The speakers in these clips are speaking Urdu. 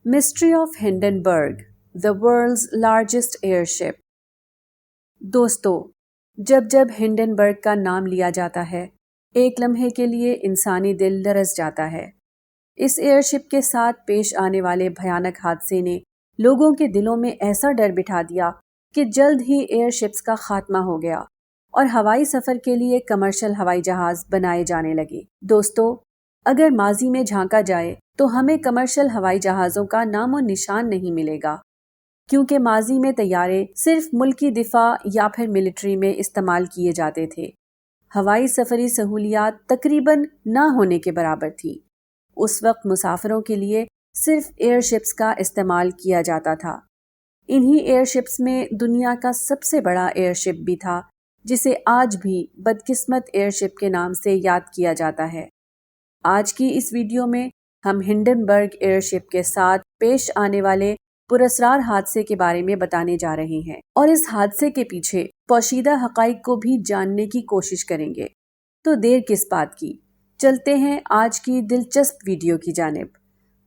Mystery of Hindenburg the world's largest airship۔ دوستو، جب جب ہنڈنبرگ کا نام لیا جاتا ہے ایک لمحے کے لیے انسانی دل لرز جاتا ہے۔ اس ایئرشپ کے ساتھ پیش آنے والے بھیانک حادثے نے لوگوں کے دلوں میں ایسا ڈر بٹھا دیا کہ جلد ہی ایئرشپس کا خاتمہ ہو گیا اور ہوائی سفر کے لیے کمرشل ہوائی جہاز بنائے جانے لگے۔ دوستو، اگر ماضی میں جھانکا جائے تو ہمیں کمرشل ہوائی جہازوں کا نام و نشان نہیں ملے گا، کیونکہ ماضی میں طیارے صرف ملکی دفاع یا پھر ملٹری میں استعمال کیے جاتے تھے۔ ہوائی سفری سہولیات تقریباً نہ ہونے کے برابر تھی۔ اس وقت مسافروں کے لیے صرف ایئر شپس کا استعمال کیا جاتا تھا۔ انہی ایئر شپس میں دنیا کا سب سے بڑا ایئر شپ بھی تھا، جسے آج بھی بدقسمت ایئر شپ کے نام سے یاد کیا جاتا ہے۔ آج کی اس ویڈیو میں ہم ہنڈنبرگ ایئر شپ کے ساتھ پیش آنے والے پراسرار حادثے کے بارے میں بتانے جا رہے ہیں اور اس حادثے کے پیچھے پوشیدہ حقائق کو بھی جاننے کی کوشش کریں گے۔ تو دیر کس بات کی، چلتے ہیں آج کی دلچسپ ویڈیو کی جانب۔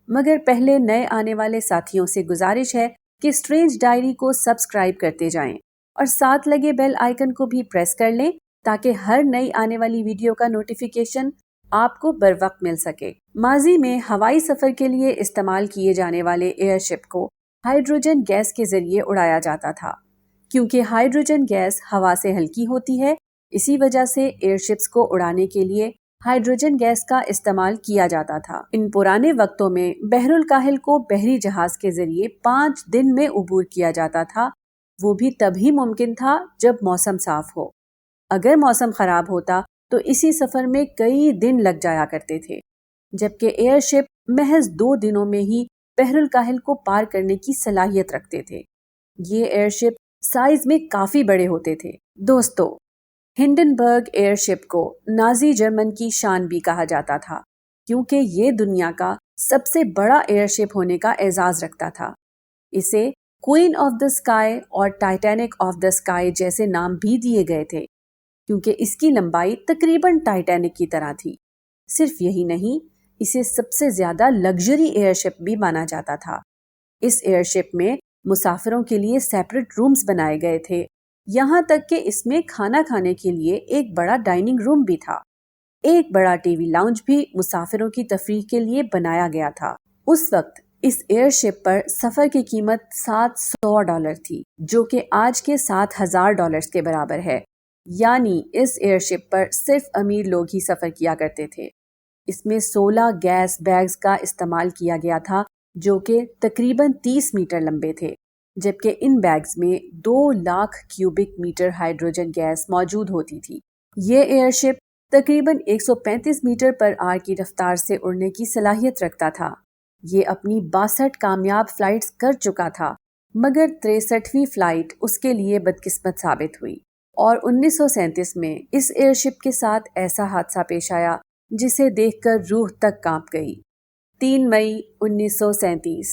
مگر پہلے نئے آنے والے ساتھیوں سے گزارش ہے کہ اسٹرینج ڈائری کو سبسکرائب کرتے جائیں اور ساتھ لگے بیل آئیکن کو بھی پریس کر لیں تاکہ ہر نئی آنے والی ویڈیو کا نوٹیفیکیشن آپ کو بر وقت مل سکے۔ ماضی میں ہوائی سفر کے لیے استعمال کیے جانے والے ایئر شپ کو ہائیڈروجن گیس کے ذریعے اڑایا جاتا تھا۔ کیونکہ ہائیڈروجن گیس ہوا سے ہلکی ہوتی ہے، اسی وجہ سے ایئر شپس کو اڑانے کے لیے ہائیڈروجن گیس کا استعمال کیا جاتا تھا۔ ان پرانے وقتوں میں بحر الکاہل کو بحری جہاز کے ذریعے 5 دن میں عبور کیا جاتا تھا، وہ بھی تبھی ممکن تھا جب موسم صاف ہو۔ اگر موسم خراب ہوتا تو اسی سفر میں کئی دن لگ جایا کرتے تھے، جبکہ ایئر شپ محض 2 دنوں میں ہی بحر الکاہل کو پار کرنے کی صلاحیت رکھتے تھے۔ یہ ایئر شپ سائز میں کافی بڑے ہوتے تھے۔ دوستو، ہنڈنبرگ ایئر شپ کو نازی جرمن کی شان بھی کہا جاتا تھا، کیونکہ یہ دنیا کا سب سے بڑا ایئر شپ ہونے کا اعزاز رکھتا تھا۔ اسے کوئین آف دا اسکائی اور ٹائٹینک آف دا اسکائی جیسے نام بھی دیے گئے تھے، کیونکہ اس کی لمبائی تقریباً ٹائٹینک کی طرح تھی۔ صرف یہی نہیں، اسے سب سے زیادہ لگژری ایئر شپ بھی مانا جاتا تھا۔ اس ایئر شپ میں مسافروں کے لیے سیپریٹ رومز بنائے گئے تھے، یہاں تک کہ اس میں کھانا کھانے کے لیے ایک بڑا ڈائننگ روم بھی تھا۔ ایک بڑا ٹی وی لاؤنج بھی مسافروں کی تفریح کے لیے بنایا گیا تھا۔ اس وقت اس ایئر شپ پر سفر کی قیمت $700 تھی، جو کہ آج کے $7,000 کے برابر ہے۔ یعنی اس ایئر شپ پر صرف امیر لوگ ہی سفر کیا کرتے تھے۔ اس میں 16 گیس بیگز کا استعمال کیا گیا تھا، جو کہ تقریباً 30 میٹر لمبے تھے، جبکہ ان بیگز میں 2 lakh cubic metre hydrogen gas موجود ہوتی تھی۔ یہ ایئر شپ تقریباً 135 میٹر پر آر کی رفتار سے اڑنے کی صلاحیت رکھتا تھا۔ یہ اپنی 62 کامیاب فلائٹس کر چکا تھا، مگر 63ویں فلائٹ اس کے لیے بدقسمت ثابت ہوئی اور 1937 میں اس ایئر شپ کے ساتھ ایسا حادثہ پیش آیا جسے دیکھ کر روح تک کانپ گئی۔ 3 مئی 1937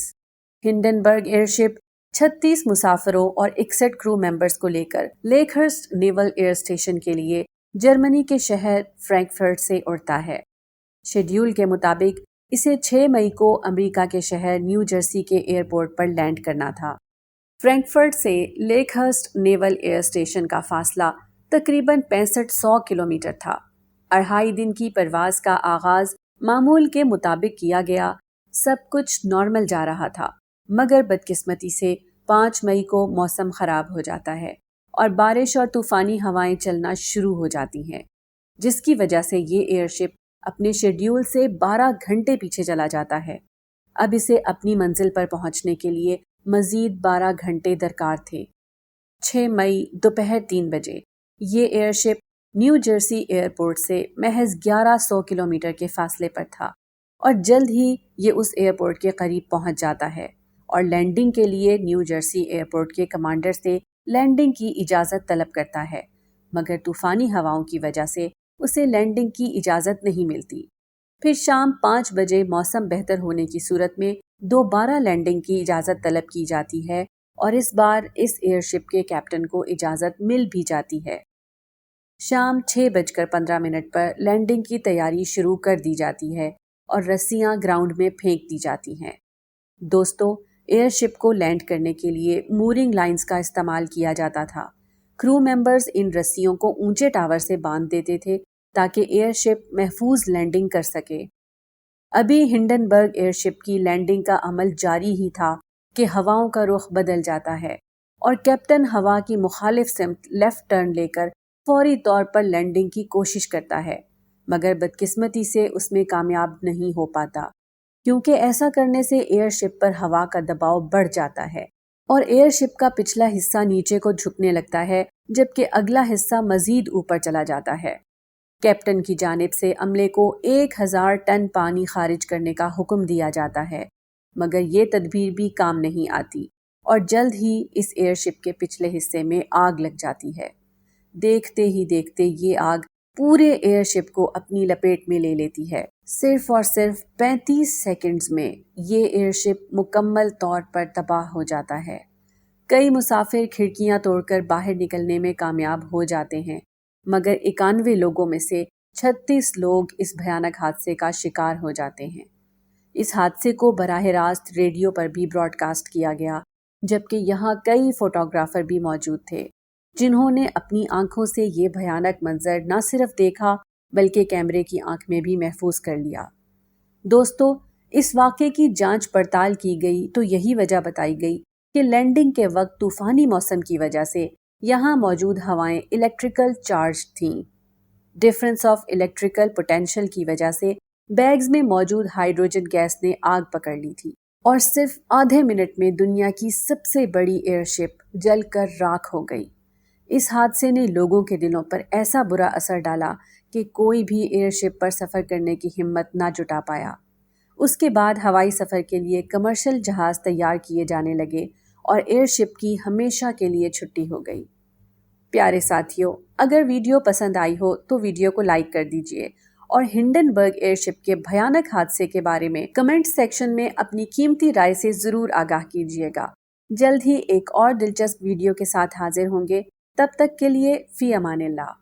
ہنڈنبرگ ایئر شپ 36 مسافروں اور 61 کرو ممبرز کو لے کر لیکہرسٹ نیول ایئر اسٹیشن کے لیے جرمنی کے شہر فرینکفرٹ سے اڑتا ہے۔ شیڈیول کے مطابق اسے 6 مئی کو امریکہ کے شہر نیو جرسی کے ایئرپورٹ پر لینڈ کرنا تھا۔ فرینکفرٹ سے لیکہرسٹ نیول ایئر اسٹیشن کا فاصلہ تقریباً 6500 کلومیٹر تھا۔ 2.5 دن کی پرواز کا آغاز معمول کے مطابق کیا گیا۔ سب کچھ نارمل جا رہا تھا، مگر بدقسمتی سے 5 مئی کو موسم خراب ہو جاتا ہے اور بارش اور طوفانی ہوائیں چلنا شروع ہو جاتی ہیں، جس کی وجہ سے یہ ایئر شپ اپنے شیڈیول سے 12 گھنٹے پیچھے چلا جاتا ہے۔ اب اسے اپنی منزل پر پہنچنے کے لیے مزید 12 گھنٹے درکار تھے۔ 6 مئی دوپہر 3 بجے یہ ایئر شپ نیو جرسی ایئرپورٹ سے محض 1100 کلومیٹر کے فاصلے پر تھا اور جلد ہی یہ اس ایئرپورٹ کے قریب پہنچ جاتا ہے اور لینڈنگ کے لیے نیو جرسی ایئرپورٹ کے کمانڈر سے لینڈنگ کی اجازت طلب کرتا ہے، مگر طوفانی ہواؤں کی وجہ سے اسے لینڈنگ کی اجازت نہیں ملتی۔ پھر شام 5 بجے موسم بہتر ہونے کی صورت میں دوبارہ لینڈنگ کی اجازت طلب کی جاتی ہے اور اس بار اس ایئر شپ کے کیپٹن کو اجازت مل بھی جاتی ہے۔ شام 6:15 پر لینڈنگ کی تیاری شروع کر دی جاتی ہے اور رسیاں گراؤنڈ میں پھینک دی جاتی ہیں۔ دوستو، ایئر شپ کو لینڈ کرنے کے لیے مورنگ لائنز کا استعمال کیا جاتا تھا۔ کرو ممبرز ان رسیوں کو اونچے ٹاور سے باندھ دیتے تھے تاکہ ایئر شپ محفوظ لینڈنگ کر سکے۔ ابھی ہنڈنبرگ ایئر شپ کی لینڈنگ کا عمل جاری ہی تھا کہ ہواؤں کا رخ بدل جاتا ہے اور کیپٹن ہوا کی مخالف سمت لیفٹ ٹرن لے کر فوری طور پر لینڈنگ کی کوشش کرتا ہے، مگر بدقسمتی سے اس میں کامیاب نہیں ہو پاتا، کیونکہ ایسا کرنے سے ایئر شپ پر ہوا کا دباؤ بڑھ جاتا ہے اور ایئر شپ کا پچھلا حصہ نیچے کو جھکنے لگتا ہے جبکہ اگلا حصہ مزید اوپر چلا جاتا ہے۔ کیپٹن کی جانب سے عملے کو 1000 ٹن پانی خارج کرنے کا حکم دیا جاتا ہے، مگر یہ تدبیر بھی کام نہیں آتی اور جلد ہی اس ایئر شپ کے پچھلے حصے میں آگ لگ جاتی ہے۔ دیکھتے ہی دیکھتے یہ آگ پورے ایئر شپ کو اپنی لپیٹ میں لے لیتی ہے۔ صرف اور صرف 35 سیکنڈز میں یہ ایئر شپ مکمل طور پر تباہ ہو جاتا ہے۔ کئی مسافر کھڑکیاں توڑ کر باہر نکلنے میں کامیاب ہو جاتے ہیں، مگر 91 لوگوں میں سے 36 لوگ اس بھیانک حادثے کا شکار ہو جاتے ہیں۔ اس حادثے کو براہ راست ریڈیو پر بھی براڈ کاسٹ کیا گیا، جبکہ یہاں کئی فوٹوگرافر بھی موجود تھے جنہوں نے اپنی آنکھوں سے یہ بھیانک منظر نہ صرف دیکھا بلکہ کیمرے کی آنکھ میں بھی محفوظ کر لیا۔ دوستو، اس واقعے کی جانچ پڑتال کی گئی تو یہی وجہ بتائی گئی کہ لینڈنگ کے وقت طوفانی موسم کی وجہ سے یہاں موجود ہوائیں الیکٹریکل چارج تھیں۔ ڈفرنس آف الیکٹریکل پوٹینشل کی وجہ سے بیگز میں موجود ہائیڈروجن گیس نے آگ پکڑ لی تھی اور صرف آدھے منٹ میں دنیا کی سب سے بڑی ایئر شپ جل کر راکھ ہو گئی۔ اس حادثے نے لوگوں کے دلوں پر ایسا برا اثر ڈالا کہ کوئی بھی ایئر شپ پر سفر کرنے کی ہمت نہ جٹا پایا۔ اس کے بعد ہوائی سفر کے لیے کمرشل جہاز تیار کیے جانے لگے اور ایئر شپ کی ہمیشہ کے لیے چھٹی ہو گئی۔ پیارے ساتھیوں، اگر ویڈیو پسند آئی ہو تو ویڈیو کو لائک کر دیجئے اور ہنڈنبرگ ایئر شپ کے بھیانک حادثے کے بارے میں کمنٹ سیکشن میں اپنی قیمتی رائے سے ضرور آگاہ کیجئے گا۔ جلد ہی ایک اور دلچسپ ویڈیو کے ساتھ حاضر ہوں گے، تب تک کے لیے فی امان اللہ۔